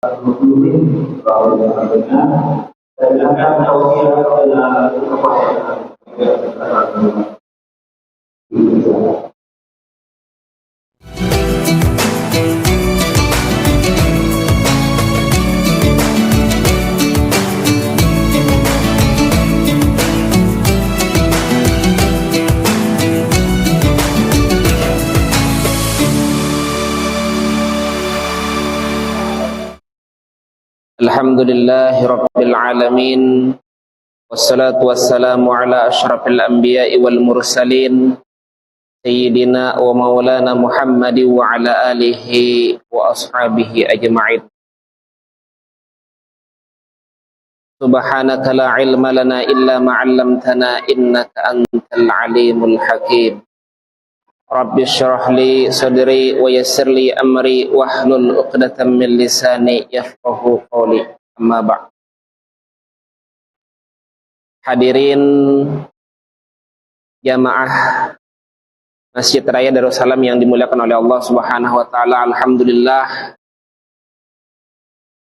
20 bahwa dan akan tausiah dengan kepada Alhamdulillahi Rabbil Alamin. Wassalatu wassalamu ala ashrafil anbiya'i wal mursalin Sayyidina wa maulana Muhammadi wa ala alihi wa ashabihi ajma'in. Subhanaka la ilma lana illa ma'allamtana innaka antal alimul hakim. Rabbi syrah li sadri wa yassir li amri wahlul 'uqdatam min lisani yafqahu qawli. Amma ba'd. Hadirin jamaah Masjid Raya Darussalam yang dimuliakan oleh Allah Subhanahu wa taala, alhamdulillah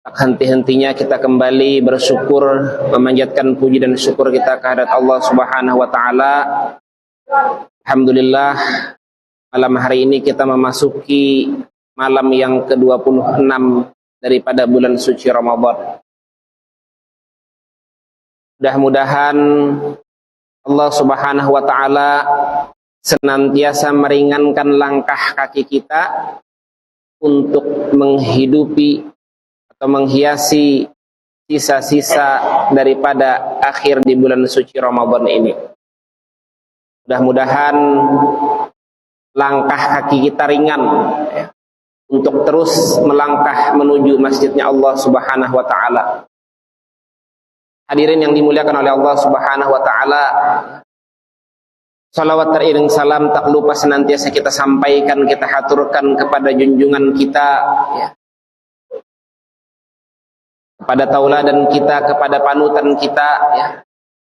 tak henti-hentinya kita kembali bersyukur, memanjatkan puji dan syukur kita kehadirat Allah Subhanahu wa taala. Alhamdulillah, malam hari ini kita memasuki malam yang ke-26 daripada bulan suci Ramadan. Mudah-mudahan Allah Subhanahu wa taala senantiasa meringankan langkah kaki kita untuk menghidupi atau menghiasi sisa-sisa daripada akhir di bulan suci Ramadan ini. Mudah-mudahan langkah kaki kita ringan untuk terus melangkah menuju masjidnya Allah Subhanahu wa taala. Hadirin yang dimuliakan oleh Allah Subhanahu wa taala, salawat teriring salam tak lupa senantiasa kita sampaikan, kita haturkan kepada junjungan kita, kepada tauladan kita, kepada panutan kita,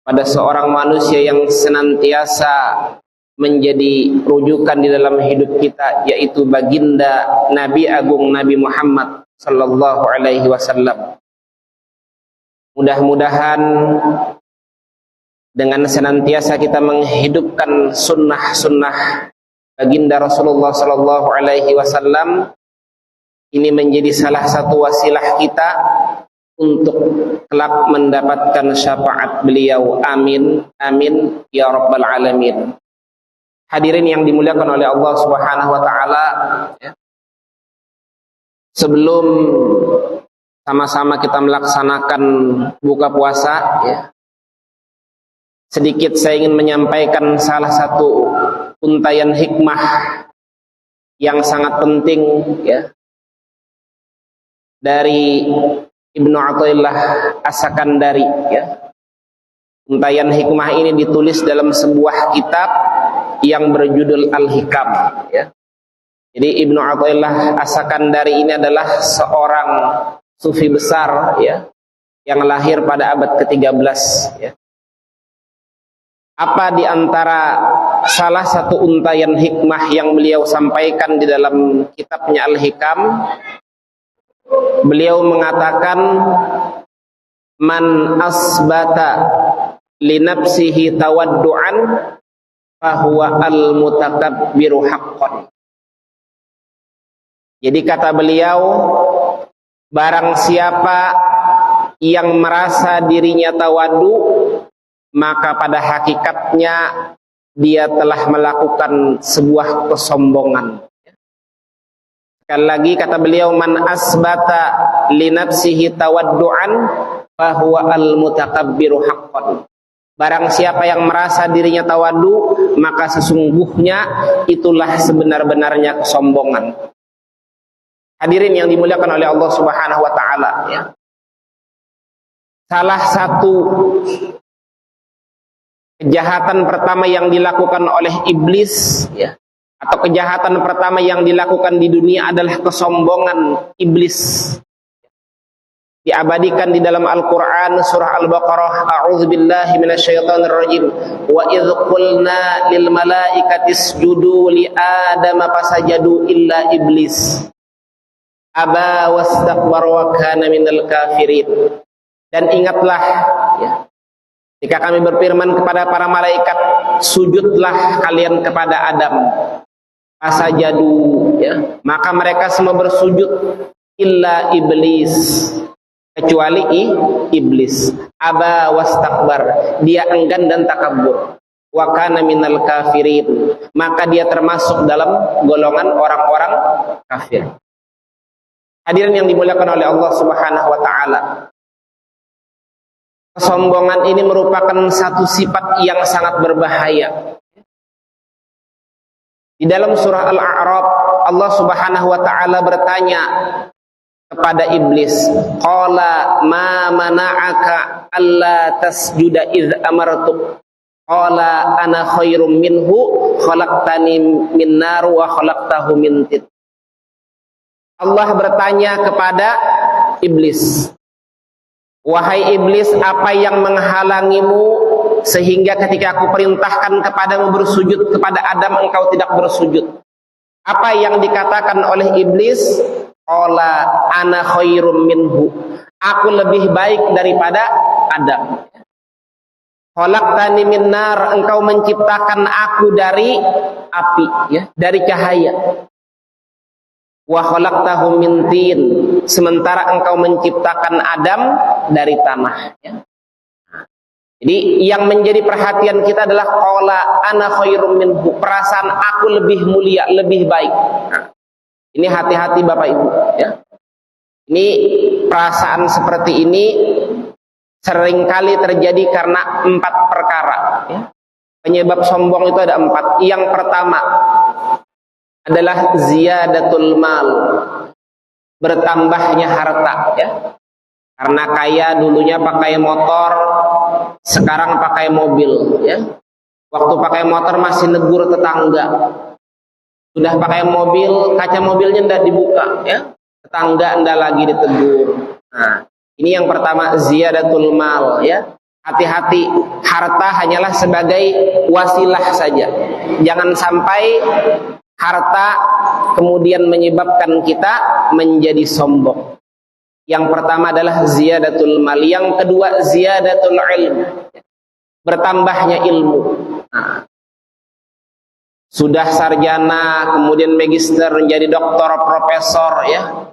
pada seorang manusia yang senantiasa menjadi rujukan di dalam hidup kita, yaitu baginda Nabi Agung Nabi Muhammad sallallahu alaihi wasallam. Mudah-mudahan dengan senantiasa kita menghidupkan sunnah-sunnah baginda Rasulullah sallallahu alaihi wasallam, ini menjadi salah satu wasilah kita untuk kelak mendapatkan syafaat beliau. Amin, amin ya rabbal alamin. Hadirin yang dimuliakan oleh Allah Subhanahu wa taala, sebelum sama-sama kita melaksanakan buka puasa, sedikit saya ingin menyampaikan salah satu untayan hikmah yang sangat penting dari Ibnu Athaillah As-Sakandari. Untayan hikmah ini ditulis dalam sebuah kitab yang berjudul Al-Hikam. Jadi Ibnu Athaillah As-Sakandari ini adalah seorang sufi besar yang lahir pada abad ke-13. Apa di antara salah satu untayan hikmah yang beliau sampaikan di dalam kitabnya Al-Hikam? Beliau mengatakan, man asbata li nafsihi tawaddu'an fahuwa al-mutakabbiru haqqan. Jadi kata beliau, barang siapa yang merasa dirinya tawadu, maka pada hakikatnya dia telah melakukan sebuah kesombongan. Sekali lagi kata beliau, man asbata li nafsihi tawaddu'an fahuwa al-mutakabbiru haqqan. Barang siapa yang merasa dirinya tawadu, maka sesungguhnya itulah sebenar-benarnya kesombongan. Hadirin yang dimuliakan oleh Allah Subhanahu wa taala, salah satu kejahatan pertama yang dilakukan oleh iblis, atau kejahatan pertama yang dilakukan di dunia adalah kesombongan iblis. Diabadikan di dalam Al-Quran surah Al-Baqarah, a'udzubillahi minasyaitonirrajim, wa idh qulna lil malaikati isjudu li adama fasajadu illa iblis. aba wastakbara wa kana minal kafirin. Dan ingatlah, ya, jika kami berfirman kepada para malaikat, sujudlah kalian kepada Adam, fasajadu, ya, maka mereka semua bersujud, illa iblis, kecuali iblis, aba wastakbar, dia enggan dan takabur, wa kana minal kafirin, maka dia termasuk dalam golongan orang-orang kafir. Hadirin yang dimuliakan oleh Allah Subhanahu wa taala, kesombongan ini merupakan satu sifat yang sangat berbahaya. Di dalam surah Al-A'raf, Allah Subhanahu wa taala bertanya kepada iblis, qala ma mana'aka alla tasjuda idz amartuk, qala ana khairum minhu khalaqtani min nar wa khalaqtahu min tin. Allah bertanya kepada iblis, wahai iblis, apa yang menghalangimu sehingga ketika aku perintahkan kepadamu bersujud kepada Adam engkau tidak bersujud? Apa yang dikatakan oleh iblis? Qala ana khairum minhu, aku lebih baik daripada Adam. Khalaqtani min nar, engkau menciptakan aku dari api, ya, dari cahaya. Wa khalaqtahu min tin, sementara engkau menciptakan Adam dari tanah, ya. Jadi yang menjadi perhatian kita adalah qala ana khairum minhu, perasaan aku lebih mulia, lebih baik. Nah, ini hati-hati Bapak Ibu, ya. Ini perasaan seperti ini seringkali terjadi karena 4 perkara, ya. Penyebab sombong itu ada 4. Yang pertama adalah ziyadatul mal, bertambahnya harta, ya. Karena kaya dulunya pakai motor, sekarang pakai mobil, ya. Waktu pakai motor masih negur tetangga, sudah pakai mobil, kaca mobilnya tidak dibuka, ya, tetangga tidak lagi ditegur. Nah, ini yang pertama, ziyadatul mal, ya. Hati-hati, harta hanyalah sebagai wasilah saja. Jangan sampai harta kemudian menyebabkan kita menjadi sombong. Yang pertama adalah ziyadatul mal. Yang kedua ziyadatul ilm, bertambahnya ilmu. Nah, sudah sarjana, kemudian magister, menjadi doktor, profesor, ya,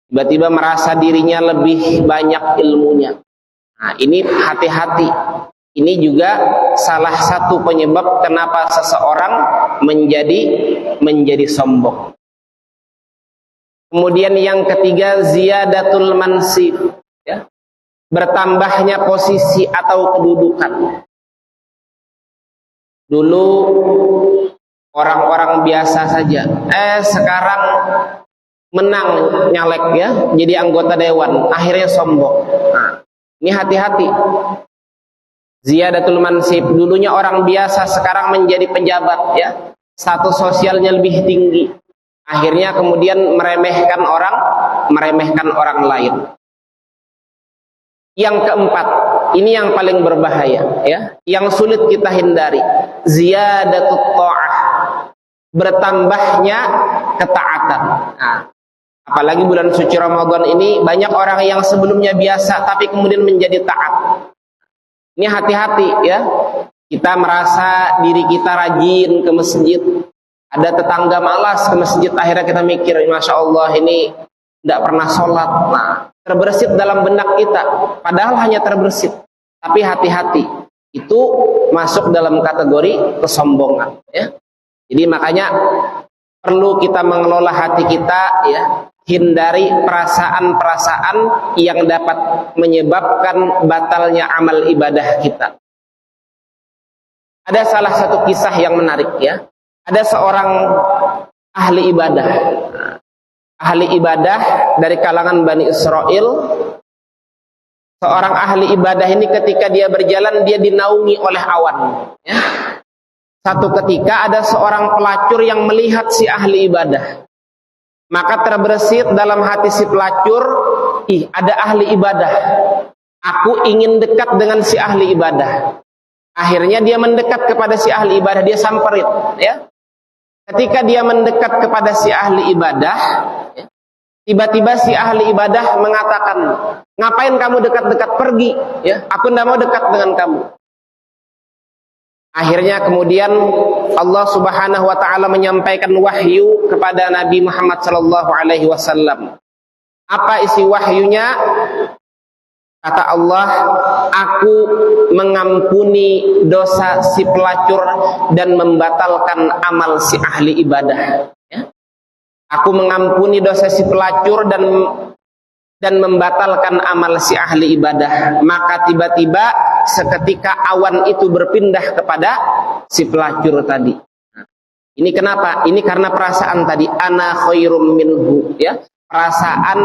tiba-tiba merasa dirinya lebih banyak ilmunya. Nah, ini hati-hati. Ini juga salah satu penyebab kenapa seseorang menjadi sombong. Kemudian yang ketiga ziyadatul mansib, ya, bertambahnya posisi atau kedudukan. Dulu orang-orang biasa saja, sekarang menang nyalek, ya, jadi anggota dewan, akhirnya sombong. Nah, ini hati-hati. Ziyadatul mansib, dulunya orang biasa sekarang menjadi pejabat, ya, status sosialnya lebih tinggi, akhirnya kemudian meremehkan orang lain. Yang keempat, ini yang paling berbahaya, ya, yang sulit kita hindari, ziyadatut ta'ah, bertambahnya ketaatan. Nah, apalagi bulan suci Ramadan ini banyak orang yang sebelumnya biasa tapi kemudian menjadi taat. Ini hati-hati, ya. Kita merasa diri kita rajin ke masjid, ada tetangga malas ke masjid, akhirnya kita mikir, Masya Allah ini tidak pernah sholat. Nah, terbersit dalam benak kita, padahal hanya terbersit. Tapi hati-hati, itu masuk dalam kategori kesombongan, ya. Jadi makanya perlu kita mengelola hati kita, ya. Hindari perasaan-perasaan yang dapat menyebabkan batalnya amal ibadah kita. Ada salah satu kisah yang menarik, ya. Ada seorang ahli ibadah. Ahli ibadah dari kalangan Bani Israel. Seorang ahli ibadah ini ketika dia berjalan, dia dinaungi oleh awan, ya. Satu ketika ada seorang pelacur yang melihat si ahli ibadah. Maka terbersit dalam hati si pelacur, ada ahli ibadah, aku ingin dekat dengan si ahli ibadah. Akhirnya dia mendekat kepada si ahli ibadah, dia samperin, ya. Ketika dia mendekat kepada si ahli ibadah, ya, Tiba-tiba si ahli ibadah mengatakan, ngapain kamu dekat-dekat, pergi, ya, aku tidak mau dekat dengan kamu. Akhirnya kemudian Allah Subhanahu wa taala menyampaikan wahyu kepada Nabi Muhammad sallallahu alaihi wasallam. Apa isi wahyunya? Kata Allah, aku mengampuni dosa si pelacur dan membatalkan amal si ahli ibadah. Aku mengampuni dosa si pelacur dan membatalkan amal si ahli ibadah. Maka tiba-tiba seketika awan itu berpindah kepada si pelacur tadi. Ini kenapa? Ini karena perasaan tadi, ana khairum minhu, ya. Perasaan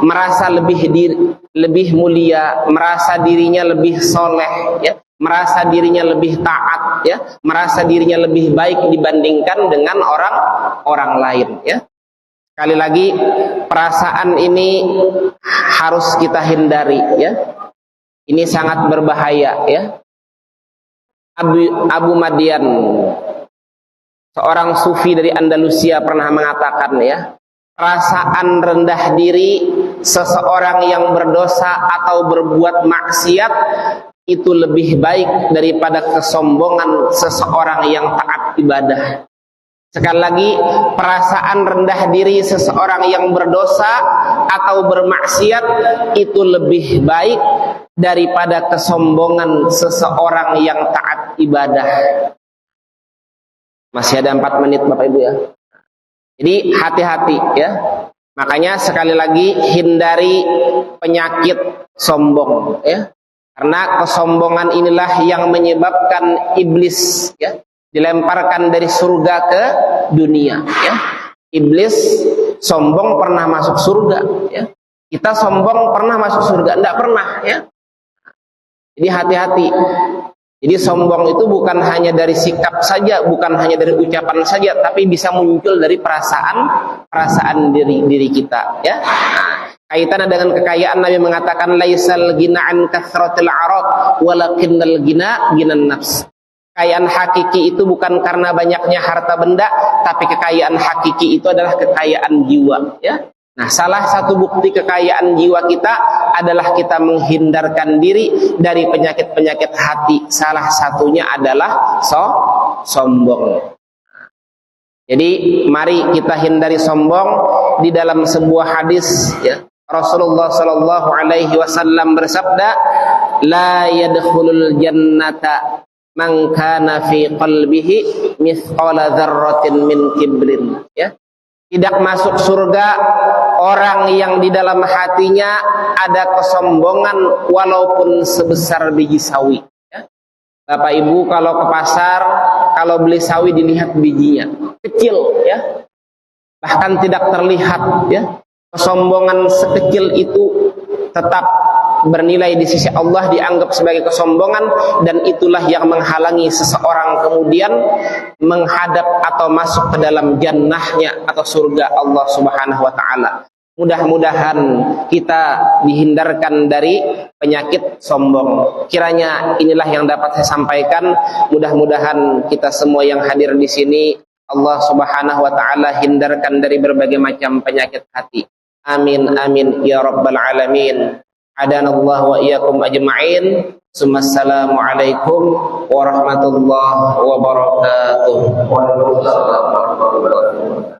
merasa lebih mulia, merasa dirinya lebih soleh, ya. Merasa dirinya lebih taat, ya. Merasa dirinya lebih baik dibandingkan dengan orang lain, ya. Sekali lagi, perasaan ini harus kita hindari, ya. Ini sangat berbahaya, ya. Abu Madian, seorang sufi dari Andalusia, pernah mengatakan, ya, perasaan rendah diri seseorang yang berdosa atau berbuat maksiat itu lebih baik daripada kesombongan seseorang yang taat ibadah. Sekali lagi, perasaan rendah diri seseorang yang berdosa atau bermaksiat itu lebih baik daripada kesombongan seseorang yang taat ibadah. Masih ada 4 menit Bapak Ibu, ya. Jadi hati-hati, ya. Makanya sekali lagi hindari penyakit sombong, ya. Karena kesombongan inilah yang menyebabkan iblis, ya, dilemparkan dari surga ke dunia, ya. Iblis sombong pernah masuk surga, ya. Kita sombong pernah masuk surga? Tidak pernah, ya. Jadi hati-hati. Jadi sombong itu bukan hanya dari sikap saja, bukan hanya dari ucapan saja, tapi bisa muncul dari perasaan diri kita, ya. Nah, kaitannya dengan kekayaan, Nabi mengatakan laisal ghina an kathratil arad walakinnal ghina ghinan nafs. Kekayaan hakiki itu bukan karena banyaknya harta benda, tapi kekayaan hakiki itu adalah kekayaan jiwa, ya. Nah, salah satu bukti kekayaan jiwa kita adalah kita menghindarkan diri dari penyakit-penyakit hati. Salah satunya adalah sombong. Jadi mari kita hindari sombong. Di dalam sebuah hadis, ya, Rasulullah sallallahu alaihi wasallam bersabda, la yadkhulul jannata man kana fi qalbihi mithqala dzarratin min kibrin, ya. Tidak masuk surga orang yang di dalam hatinya ada kesombongan walaupun sebesar biji sawi, ya. Bapak Ibu kalau ke pasar, kalau beli sawi dilihat bijinya kecil, ya, bahkan tidak terlihat, ya. Kesombongan sekecil itu tetap bernilai di sisi Allah, dianggap sebagai kesombongan, dan itulah yang menghalangi seseorang kemudian menghadap atau masuk ke dalam jannahnya atau surga Allah Subhanahu wa taala. Mudah-mudahan kita dihindarkan dari penyakit sombong. Kiranya inilah yang dapat saya sampaikan. Mudah-mudahan kita semua yang hadir di sini Allah Subhanahu wa taala hindarkan dari berbagai macam penyakit hati. Amin amin ya rabbal alamin. Adanallahu wa iyyakum ajma'in. Assalamu alaikum warahmatullahi wabarakatuh. Waalaikumsalam warahmatullahi wabarakatuh.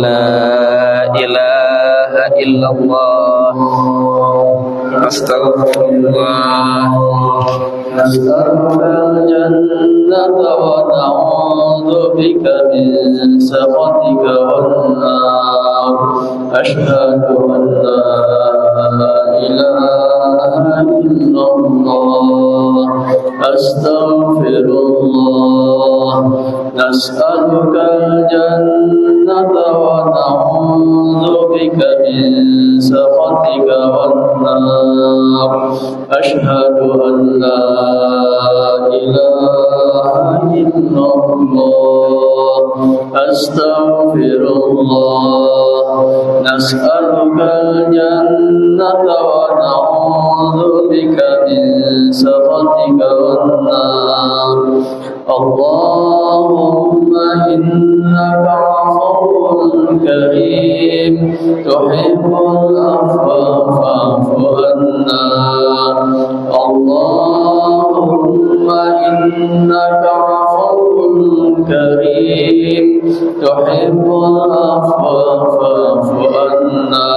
La ilaha illallah astaghfirullah nas'alukal jannata wa na'udzu bika min sakhatika wan nar asyhadu an la ilaha illallah astaghfirullah nas'alukal jannata wa na'udzu بك من سخطك والنار أشهد أن لا إله إلا الله أستغفر الله نسألك الجنة ونعوذ بك من سخطك والنار اللهم إنك عفو كريم تحب العفو فاعف عنا اللهم إنك عفو كريم تحب العفو فاعف عنا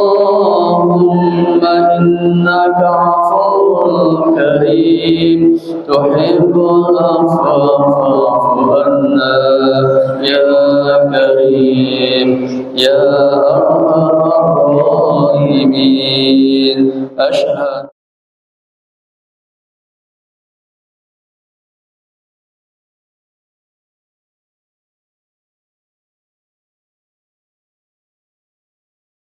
اللهم إنك عفو كريم تحب العفو فاعف عنا يا كريم يا أرحم الراحمين أشهد